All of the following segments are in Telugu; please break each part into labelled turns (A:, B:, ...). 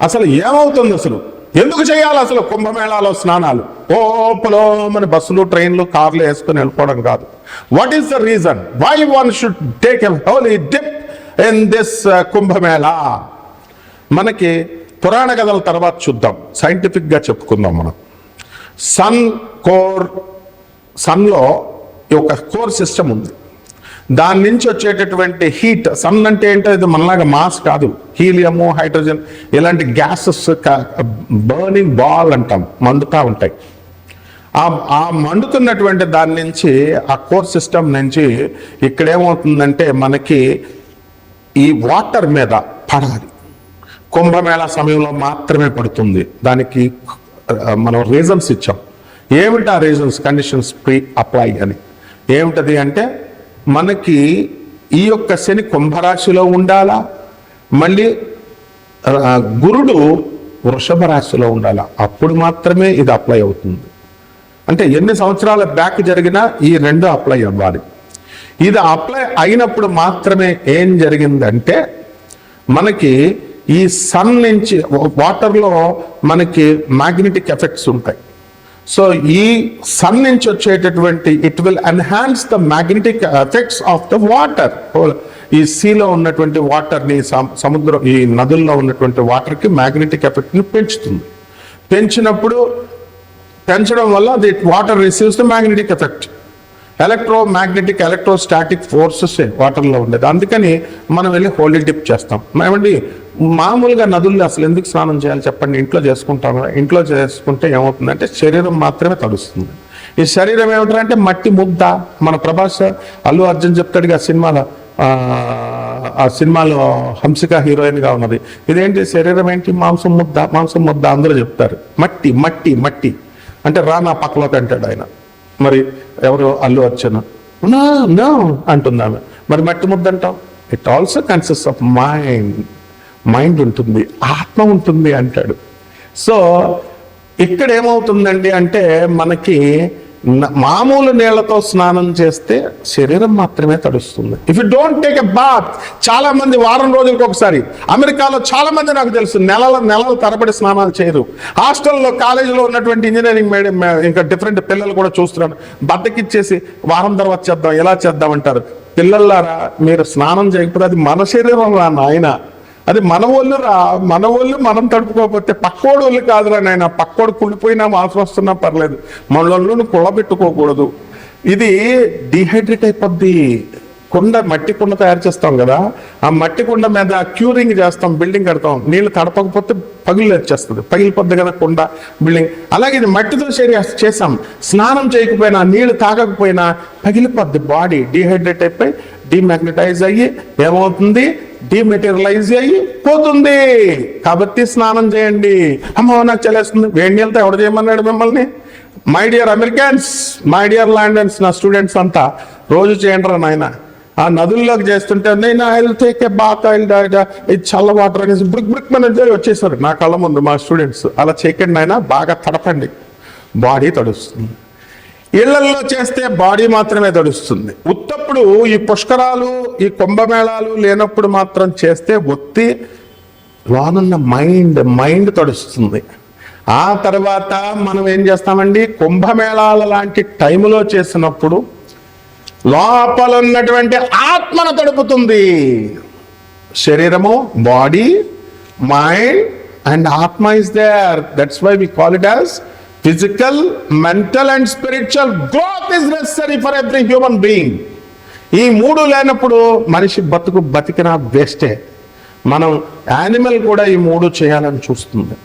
A: అసలు ఏమవుతుంది, అసలు ఎందుకు చేయాలి అసలు కుంభమేళాలో స్నానాలు? ఓపలో మన బస్సులు, ట్రైన్లు, కార్లు వేసుకుని వెళ్ళిపోవడం కాదు. What is the reason why one should take a Holi dip in this Kumbh Mela? మనకి పురాణ కథల తర్వాత చూద్దాం, సైంటిఫిక్గా చెప్పుకుందాం. మనం సన్లో ఒక కోర్ సిస్టమ్ ఉంది. దాని నుంచి వచ్చేటటువంటి హీట్, సన్ అంటే ఏంటో ఇది మనలాగా మాస్ కాదు, హీలియము, హైడ్రోజన్ ఇలాంటి గ్యాసెస్ బర్నింగ్ బాల్ అంటాం, మండుతూ ఉంటాయి. ఆ మండుతున్నటువంటి దాని నుంచి, ఆ కోర్ సిస్టమ్ నుంచి ఇక్కడ ఏమవుతుందంటే మనకి ఈ వాటర్ మీద పడాలి. కుంభమేళా సమయంలో మాత్రమే పడుతుంది. దానికి మనం రీజన్స్ ఇచ్చాం. ఏమిటి ఆ రీజన్స్? కండిషన్స్ ప్రీ అప్లై అని. ఏమిటది అంటే మనకి ఈ యొక్క శని కుంభరాశిలో ఉండాలా, మళ్ళీ గురుడు వృషభ రాశిలో ఉండాలా, అప్పుడు మాత్రమే ఇది అప్లై అవుతుంది. అంటే ఎన్ని సంవత్సరాల బ్యాక్ జరిగినా ఈ రెండు అప్లై అవ్వాలి. ఇది అప్లై అయినప్పుడు మాత్రమే ఏం జరిగిందంటే మనకి ఈ సన్ నుంచి వాటర్లో మనకి మ్యాగ్నెటిక్ ఎఫెక్ట్స్ ఉంటాయి. సో ఈ సన్ నుంచి వచ్చేటటువంటి it will enhance the magnetic effects of the water. ఈ సీలో ఉన్నటువంటి వాటర్ని, సముద్రం, ఈ నదుల్లో ఉన్నటువంటి వాటర్కి మ్యాగ్నెటిక్ ఎఫెక్ట్ని పెంచుతుంది. పెంచడం వల్ల the water receives the magnetic effect. Electromagnetic, electrostatic forces వాటర్లో ఉండేది. అందుకని మనం వెళ్ళి హోలీ డిప్ చేస్తాం. ఏమండి, మామూలుగా నదుల్లో అసలు ఎందుకు స్నానం చేయాలి చెప్పండి? ఇంట్లో చేసుకుంటాం కదా. ఇంట్లో చేసుకుంటే ఏమవుతుందంటే శరీరం మాత్రమే తడుస్తుంది. ఈ శరీరం ఏమిటంటే మట్టి ముద్ద. మన ప్రభాస్, అల్లు అర్జున్ చెప్తాడు ఆ సినిమాలో హంసిక హీరోయిన్గా ఉన్నది. ఇదేంటి శరీరం ఏంటి? మాంసం ముద్ద అందరూ చెప్తారు. మట్టి మట్టి మట్టి అంటే రా నా పక్కలోకి అంటాడు ఆయన. మరి ఎవరు? అల్లు అర్జున్. నో అంటుంది ఆమె. మరి మట్టి ముద్ద అంటాం. It also consist of mind ఉంటుంది, ఆత్మ ఉంటుంది అంటాడు. సో ఇక్కడ ఏమవుతుందండి అంటే మనకి మామూలు నీళ్లతో స్నానం చేస్తే శరీరం మాత్రమే తడుస్తుంది. If you don't take a bath, చాలా మంది వారం రోజులకు ఒకసారి, అమెరికాలో చాలా మంది నాకు తెలుసు నెలల తరబడి స్నానాలు చేయరు. హాస్టల్లో, కాలేజీలో ఉన్నటువంటి ఇంజనీరింగ్ ఇంకా డిఫరెంట్ పిల్లలు కూడా చూస్తున్నాను, బద్దకిచ్చేసి వారం తర్వాత చేద్దాం, ఎలా చేద్దాం అంటారు. పిల్లలారా, మీరు స్నానం చేయకపోతే అది మన శరీరం రా నాయన, అది మన ఒళ్ళు రా. మన ఒళ్ళు మనం తడుపుకోకపోతే పక్కోడు ఒళ్ళు కాదురా నాయన. పక్కోడు కుళ్ళిపోయినా, వాసన వస్తున్నా పర్లేదు, మన ఒళ్ళును కుళ్ళబెట్టుకోకూడదు. ఇది డీహైడ్రేట్ అయిపోద్ది. మట్టి కుండ తయారు చేస్తాం కదా, ఆ మట్టి కుండ మీద క్యూరింగ్ చేస్తాం, బిల్డింగ్ కడతాం. నీళ్ళు తడపకపోతే వచ్చేస్తుంది, పగిలిపోద్ది కదా కుండ, బిల్డింగ్. అలాగే ఇది మట్టితో చేసాం. స్నానం చేయకపోయినా, నీళ్లు తాగకపోయినా పగిలిపోద్ది. బాడీ డీహైడ్రేట్ అయిపోయి డిమాగ్నటైజ్ అయ్యి ఏమవుతుంది? డిమెటీరియలైజ్ అయ్యి పోతుంది. కాబట్టి స్నానం చేయండి. అమ్మో నాకు చలేస్తుంది. వేడి నీళ్ళతో ఎవడు చేయమన్నాడు మిమ్మల్ని? My dear Americans, my dear Londons, నా స్టూడెంట్స్ అంతా రోజు చేయండి రా నాయన. ఆ నదుల్లోకి చేస్తుంటే నేను I will take a bath, ఇది చల్ల వాటర్ అనేసి బ్రిక్ మేనేజర్ వచ్చేసారు నా కళ్ళ ముందు మా స్టూడెంట్స్. అలా చేయకండి నాయన, బాగా తడపండి, బాడీ తడుస్తుంది. ఇళ్లల్లో చేస్తే బాడీ మాత్రమే తడుస్తుంది. ఉత్తప్పుడు ఈ పుష్కరాలు, ఈ కుంభమేళాలు లేనప్పుడు మాత్రం చేస్తే ఒత్తి లోనున్న మైండ్ తడుస్తుంది. ఆ తర్వాత మనం ఏం చేస్తామండి? కుంభమేళాల లాంటి టైంలో చేసినప్పుడు లోపల ఉన్నటువంటి ఆత్మను తడుపుతుంది. శరీరము, బాడీ, మైండ్ అండ్ ఆత్మ is there. That's why we call it as physical, mental and spiritual growth is necessary for every human being. ఈ మూడు లేనప్పుడు మనిషి బతికినా వేస్టే. మనం యానిమల్ కూడా ఈ మూడు చేయాలని చూస్తుంది.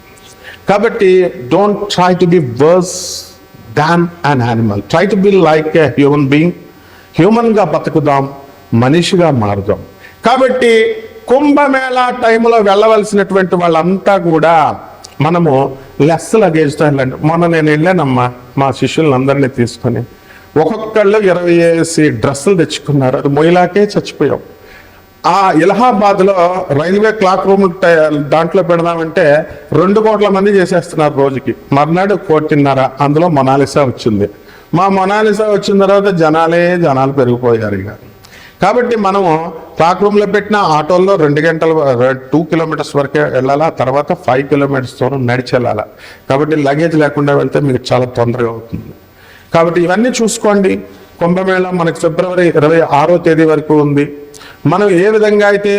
A: కాబట్టి don't try to be worse than an animal. Try to be like a human being. హ్యూమన్గా బతుకుదాం, మనిషిగా మారుదాం. కాబట్టి కుంభమేళా టైంలో వెళ్ళవలసినటువంటి వాళ్ళంతా కూడా మనము లెస్ లగేజ్తో వెళ్ళండి. మొన్న నేను వెళ్ళానమ్మా, మా శిష్యులందరినీ తీసుకొని, ఒక్కొక్కళ్ళు 20 డ్రెస్సులు తెచ్చుకున్నారు. అది మొయిలాకే చచ్చిపోయాం. ఆ ఇలహాబాద్లో రైల్వే క్లాక్ రూమ్ దాంట్లో పెడదామంటే 2 కోట్ల మంది చేసేస్తున్నారు రోజుకి. మర్నాడు 1.5 కోటి, అందులో మొనాలిసా వచ్చింది. మా మొనాలిసా వచ్చిన తర్వాత జనాలు పెరిగిపోయారు. ఇక కాబట్టి మనము క్లాక్ రూమ్లో పెట్టిన ఆటోల్లో 2 గంటలు 2 కిలోమీటర్స్ వరకే వెళ్ళాలా, తర్వాత 5 కిలోమీటర్స్ దూరం నడిచి వెళ్ళాలా. కాబట్టి లగేజ్ లేకుండా వెళ్తే మీకు చాలా తొందరగా అవుతుంది. కాబట్టి ఇవన్నీ చూసుకోండి. కుంభమేళ మనకి ఫిబ్రవరి 26వ తేదీ వరకు ఉంది. మనం ఏ విధంగా అయితే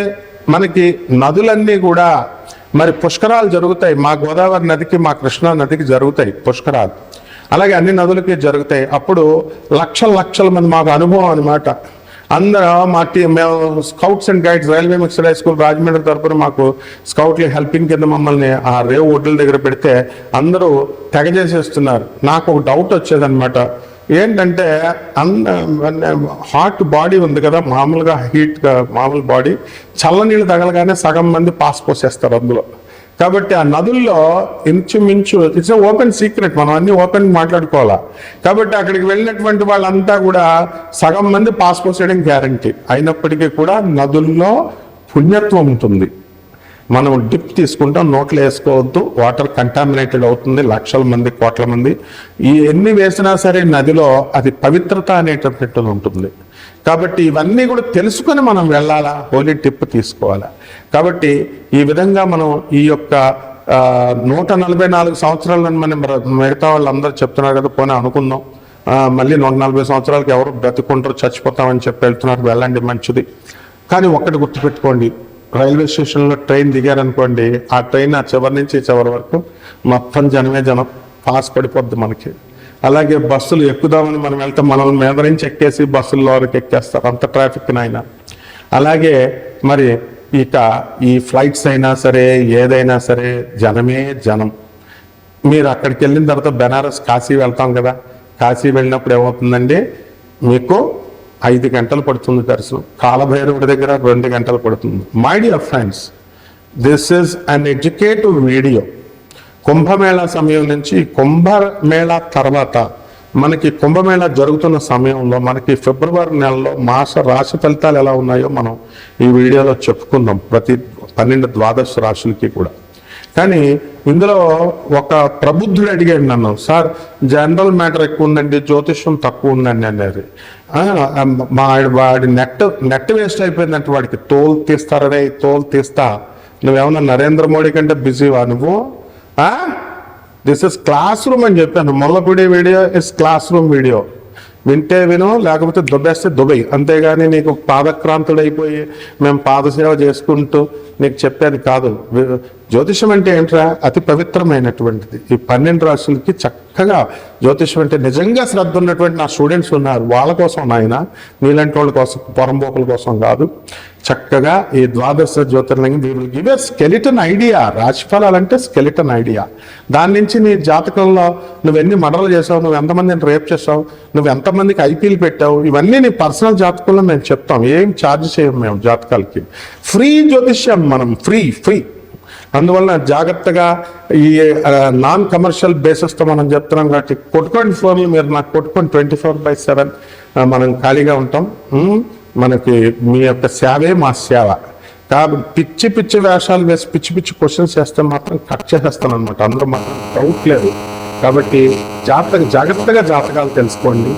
A: మనకి నదులన్నీ కూడా మరి పుష్కరాలు జరుగుతాయి. మా గోదావరి నదికి, మా కృష్ణా నదికి జరుగుతాయి పుష్కరాలు, అలాగే అన్ని నదులకి జరుగుతాయి. అప్పుడు లక్షల మంది, మాకు అనుభవం అనమాట. అందరూ మేము scouts and guides railway mixed high school Rajahmundry తరపున మాకు స్కౌట్లు హెల్పింగ్ కింద మమ్మల్ని ఆ రేవు ఒడ్డుల దగ్గర పెడితే అందరూ తెగ చేసేస్తున్నారు. నాకు ఒక డౌట్ వచ్చేదనమాట. ఏంటంటే హాట్ బాడీ ఉంది కదా, మామూలుగా హీట్గా మామూలు బాడీ, చల్లనీళ్ళు తగలగానే సగం మంది పాస్ పోసేస్తారు అందులో. కాబట్టి ఆ నదుల్లో ఇంచుమించు ఇట్స్ ఓపెన్ సీక్రెట్, మనం అన్ని ఓపెన్ మాట్లాడుకోవాలా. కాబట్టి అక్కడికి వెళ్ళినటువంటి వాళ్ళంతా కూడా సగం మంది పాస్ పోసేయడం గ్యారంటీ. అయినప్పటికీ కూడా నదుల్లో పుణ్యత్వం ఉంటుంది. మనం డిప్ తీసుకుంటాం, నోట్లో వేసుకోవద్దు, వాటర్ కంటామినేటెడ్ అవుతుంది. లక్షల మంది, కోట్ల మంది ఎన్ని వేసినా సరే నదిలో అది పవిత్రత అనేటటువంటిది ఉంటుంది. కాబట్టి ఇవన్నీ కూడా తెలుసుకొని మనం వెళ్ళాలా, హోలీ టిప్ తీసుకోవాలా. కాబట్టి ఈ విధంగా మనం ఈ యొక్క 144 సంవత్సరాలను మనం మిగతా వాళ్ళందరూ చెప్తున్నారు కదా, పోనీ అనుకుందాం మళ్ళీ 140 సంవత్సరాలకు ఎవరు బ్రతుకుంటారు, చచ్చిపోతామని చెప్పి వెళ్తున్నారు. వెళ్ళండి, మంచిది. కానీ ఒక్కటి గుర్తుపెట్టుకోండి, రైల్వే స్టేషన్లో ట్రైన్ దిగారనుకోండి, ఆ ట్రైన్ ఆ చివరి నుంచి చివరి వరకు మొత్తం జనమే జనం, పాస్ పడిపోద్ది మనకి. అలాగే బస్సులు ఎక్కుదామని మనం వెళ్తే మనల్ని మీద నుంచి ఎక్కేసి బస్సుల్లోకి ఎక్కేస్తారు, అంత ట్రాఫిక్ అయినా. అలాగే మరి ఇక ఈ ఫ్లైట్స్ అయినా సరే, ఏదైనా సరే జనమే జనం. మీరు అక్కడికి వెళ్ళిన తర్వాత బెనారస్, కాశీ వెళ్తాం కదా, కాశీ వెళ్ళినప్పుడు ఏమవుతుందండి, మీకు 5 గంటలు పడుతుంది దర్శనం. కాలభైరవుడి దగ్గర 2 గంటలు పడుతుంది. My dear friends, this is an educative video. Kumbh Mela సమయం నుంచి కుంభమేళా తర్వాత మనకి కుంభమేళా జరుగుతున్న సమయంలో మనకి ఫిబ్రవరి నెలలో మాస రాశి ఫలితాలు ఎలా ఉన్నాయో మనం ఈ వీడియోలో చెప్పుకుందాం, ప్రతి 12 ద్వాదశ రాశులకి కూడా. కానీ ఇందులో ఒక ప్రబుద్ధుడు అడిగాడు నన్ను, సార్ జనరల్ మ్యాటర్ ఎక్కువ ఉందండి, జ్యోతిష్యం తక్కువ ఉందండి అనేది. వాడి నెట్ వేస్ట్ అయిపోయిందంటే వాడికి తోలు తీస్తారనే, తోలు తీస్తా, నువ్వేమన్నా నరేంద్ర మోడీ కంటే బిజీవా నువ్వు? దిస్ ఇస్ క్లాస్ రూమ్ అని చెప్పాను. మొదలపూడి video is classroom video. వింటే విను, లేకపోతే దుబ్బేస్తే దుబై. అంతేగాని నీకు పాదక్రాంతుడైపోయి మేము పాదసేవ చేసుకుంటూ నీకు చెప్పేది కాదు. జ్యోతిషం అంటే ఏంట్రా, అతి పవిత్రమైనటువంటిది. ఈ 12 రాశులకి చక్కగా జ్యోతిషం అంటే నిజంగా శ్రద్ధ ఉన్నటువంటి నా స్టూడెంట్స్ ఉన్నారు, వాళ్ళ కోసం నాయన, నీలాంటి వాళ్ళ కోసం, పొరంబోకుల కోసం కాదు. చక్కగా ఈ ద్వాదశ జ్యోతిర్లింగం we will give a skeleton idea. రాశిఫలాలంటే స్కెలిటన్ ఐడియా. దాని నుంచి నీ జాతకంలో నువ్వు ఎన్ని మర్డర్లు చేసావు, నువ్వు ఎంతమందిని రేప్ చేసావు, నువ్వు ఎంతమందికి ఐపీలు పెట్టావు, ఇవన్నీ నీ పర్సనల్ జాతకంలో మేము చెప్తాం. ఏం ఛార్జ్ చేయం మేము జాతకాలకి. ఫ్రీ జ్యోతిష్యం మనం, ఫ్రీ. అందువలన జాగ్రత్తగా ఈ నాన్ కమర్షియల్ బేసిస్తో మనం చెప్తున్నాం. కాబట్టి కొట్టుకోండి ఫోన్లు, మీరు నాకు కొట్టుకోండి. 24/7 మనం ఖాళీగా ఉంటాం. మనకి మీ యొక్క సేవే మా సేవ. కాబట్టి పిచ్చి వేషాలు వేసి పిచ్చి క్వశ్చన్స్ వేస్తే మాత్రం కట్ చేసేస్తాను అనమాట, అందులో మాత్రం డౌట్ లేదు. కాబట్టి జాగ్రత్తగా జాతకాలు తెలుసుకోండి,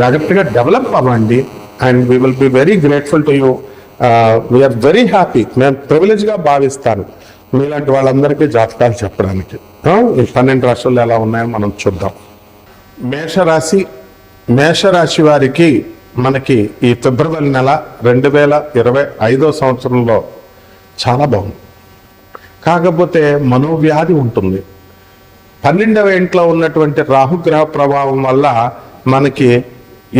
A: జాగ్రత్తగా డెవలప్ అవ్వండి. And we will be very grateful to you. We are very happy. మేము ప్రివిలేజ్గా భావిస్తాను మీలాంటి వాళ్ళందరికీ జాతకాలు చెప్పడానికి. ఈ 12 రాశులు ఎలా ఉన్నాయో మనం చూద్దాం. మేషరాశి వారికి మనకి ఈ ఫిబ్రవరి నెల 2025వ సంవత్సరంలో చాలా బాగుంది. కాకపోతే మనోవ్యాధి ఉంటుంది. 12వ ఇంట్లో ఉన్నటువంటి రాహుగ్రహ ప్రభావం వల్ల మనకి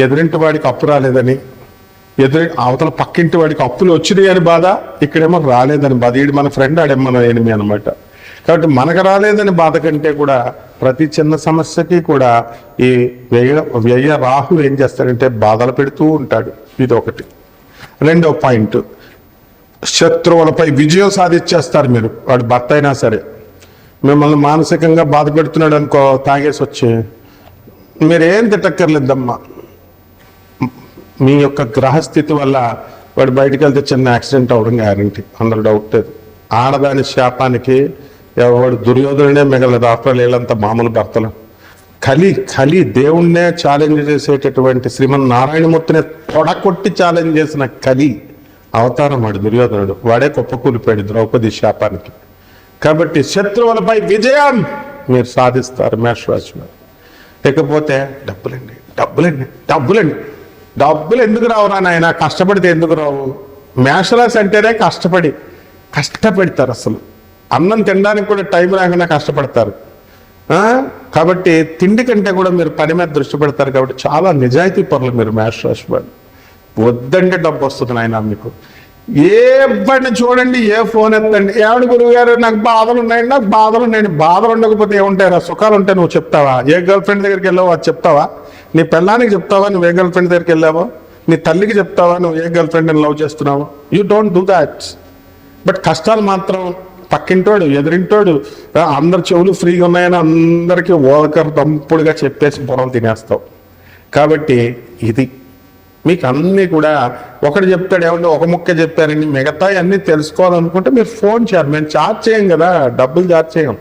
A: ఎదురింటి వాడికి అప్పు రాలేదని, అవతల పక్కింటి వాడికి అప్పులు వచ్చినాయి అని బాధ, ఇక్కడేమో రాలేదని బాధ. ఈడు మన ఫ్రెండ్, ఆడేమో మన ఎనిమి అనమాట. కాబట్టి మనకు రాలేదని బాధ కంటే కూడా ప్రతి చిన్న సమస్యకి కూడా ఈ వ్యయ రాహు ఏం చేస్తాడంటే బాధలు పెడుతూ ఉంటాడు. ఇది ఒకటి. రెండో పాయింట్, శత్రువులపై విజయం సాధించేస్తారు మీరు. వాడు భర్త అయినా సరే మిమ్మల్ని మానసికంగా బాధ పెడుతున్నాడు అనుకో, తాగేసి వచ్చి, మీరేం తిట్టక్కర్లేదమ్మా, మీ యొక్క గ్రహస్థితి వల్ల వాడు బయటకు వెళ్తే చిన్న యాక్సిడెంట్ అవ్వడం గ్యారంటీ, అందులో డౌట్ లేదు. ఆడదాని శాపానికి ఎవడు దుర్యోధనుడే మిగలదు. ఆఫ్టర్ వీళ్ళంతా మామూలు భర్తలు. కలి దేవుణ్ణే ఛాలెంజ్ చేసేటటువంటి శ్రీమన్నారాయణమూర్తిని తొడకొట్టి ఛాలెంజ్ చేసిన కలి అవతారం వాడు దుర్యోధనుడు. వాడే కుప్పకూలిపోయాడు ద్రౌపది శాపానికి. కాబట్టి శత్రువులపై విజయం మీరు సాధిస్తారు మేషరాశి వారు. లేకపోతే డబ్బులు ఎందుకు రావురా నాయన, కష్టపడితే ఎందుకు రావు? మేషరాశి అంటేనే కష్టపెడతారు. అసలు అన్నం తినడానికి కూడా టైం లేకుండా కష్టపడతారు. కాబట్టి తిండి కంటే కూడా మీరు పని మీద దృష్టి పెడతారు. కాబట్టి చాలా నిజాయితీ పరులు మీరు మేషరాశి వాళ్ళు. వద్దంటే డబ్బు వస్తుంది నాయన మీకు. ఏ బండి చూడండి, ఏ ఫోన్ ఎత్తండి, ఏమని గురువు గారు నాకు బాధలు ఉన్నాయండి, బాధలు ఉండకపోతే ఏముంటాయి? సుఖాలు ఉంటే నువ్వు చెప్తావా? ఏ గర్ల్ ఫ్రెండ్ దగ్గరికి వెళ్ళావో అది చెప్తావా? నీ పెళ్ళానికి చెప్తావా నువ్వు ఏ గర్ల్ ఫ్రెండ్ దగ్గరికి వెళ్ళావో? నీ తల్లికి చెప్తావా నువ్వు ఏ గర్ల్ ఫ్రెండ్ని లవ్ చేస్తున్నావో? You don't do that. But కష్టాలు మాత్రం పక్కింటోడు, ఎదురింటోడు, అందరు చెవులు ఫ్రీగా ఉన్నాయని అందరికీ ఓకరు దంపుడుగా చెప్పేసి పొరలు తినేస్తావు. కాబట్టి ఇది మీకు అన్నీ కూడా ఒకటి చెప్తాడు, ఏమంటే ఒక ముక్క చెప్పారండి, మిగతా అన్నీ తెలుసుకోవాలనుకుంటే మీరు ఫోన్ చేయాలి. మేము ఛార్జ్ చేయం కదా, డబ్బులు ఛార్జ్ చేయం.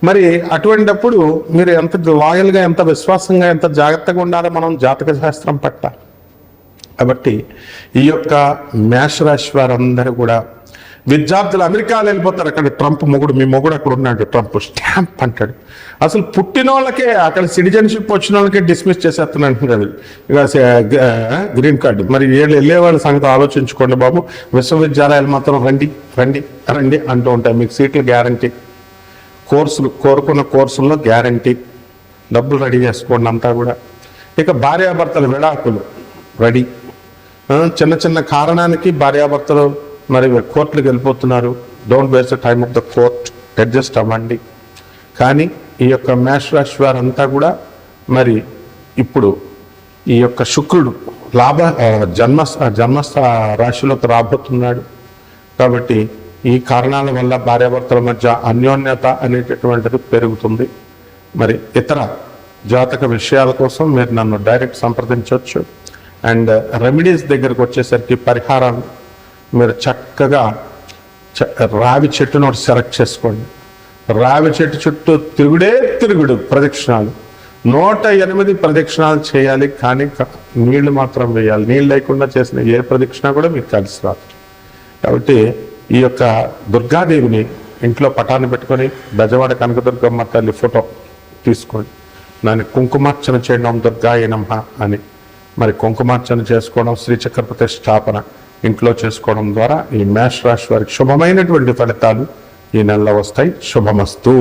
A: మరి అటువంటిప్పుడు మీరు ఎంత లాయల్గా, ఎంత విశ్వాసంగా, ఎంత జాగ్రత్తగా ఉండాలో మనం జాతక శాస్త్రం పట్ల. కాబట్టి ఈ యొక్క మేషరాశి వారందరూ కూడా విద్యార్థులు అమెరికాలో వెళ్ళిపోతారు. అక్కడ ట్రంప్ మొగుడు, మీ మొగుడు అక్కడ ఉన్నాడు, ట్రంప్ స్టాంప్ అంటాడు. అసలు పుట్టిన వాళ్ళకే, అక్కడ సిటిజన్షిప్ వచ్చిన వాళ్ళకే డిస్మిస్ చేసేస్తున్నాడు ఇక గ్రీన్ కార్డు. మరి వీళ్ళు వెళ్ళే వాళ్ళ సంగతి ఆలోచించుకోండి బాబు. విశ్వవిద్యాలయాలు మాత్రం రండి అంటూ ఉంటాయి. మీకు సీట్లు గ్యారంటీ, కోర్సులు కోరుకున్న కోర్సుల్లో గ్యారంటీ, డబ్బులు రెడీ చేసుకోండి అంతా కూడా. ఇక భార్యాభర్తల విడాకులు రెడీ. చిన్న కారణానికి భార్యాభర్తలు మరి కోర్టులకు వెళ్ళిపోతున్నారు. Don't waste the time of the court, adjust అవ్వండి. కానీ ఈ యొక్క మేషరాశి వారంతా కూడా మరి ఇప్పుడు ఈ యొక్క శుక్రుడు జన్మస్థ రాశిలోకి రాబోతున్నాడు. కాబట్టి ఈ కారణాల వల్ల భార్యాభర్తల మధ్య అన్యోన్యత అనేటటువంటిది పెరుగుతుంది. మరి ఇతర జాతక విషయాల కోసం మీరు నన్ను డైరెక్ట్ సంప్రదించవచ్చు. అండ్ రెమెడీస్ దగ్గరకు వచ్చేసరికి పరిహారాలు మీరు చక్కగా రావి చెట్టును ఒకటి సెలెక్ట్ చేసుకోండి. రావి చెట్టు చుట్టూ తిరుగుడు ప్రదక్షిణాలు 108 ప్రదక్షిణాలు చేయాలి. కానీ నీళ్లు మాత్రం వేయాలి. నీళ్ళు లేకుండా చేసిన ఏ ప్రదక్షిణ కూడా మీకు కలిసి రాదు. కాబట్టి ఈ యొక్క దుర్గాదేవిని ఇంట్లో పటాన్ని పెట్టుకొని బెజవాడ కనకదుర్గమ్మ తల్లి ఫోటో తీసుకోండి. దాన్ని కుంకుమార్చన చేయడం, దుర్గాయ నమః అని మరి కుంకుమార్చన చేసుకోవడం, శ్రీచక్ర ప్రతిష్టాపన ఇంట్లో చేసుకోవడం ద్వారా ఈ మేషరాశి వారికి శుభమైనటువంటి ఫలితాలు ఈ నెలలో వస్తాయి. శుభమస్తు.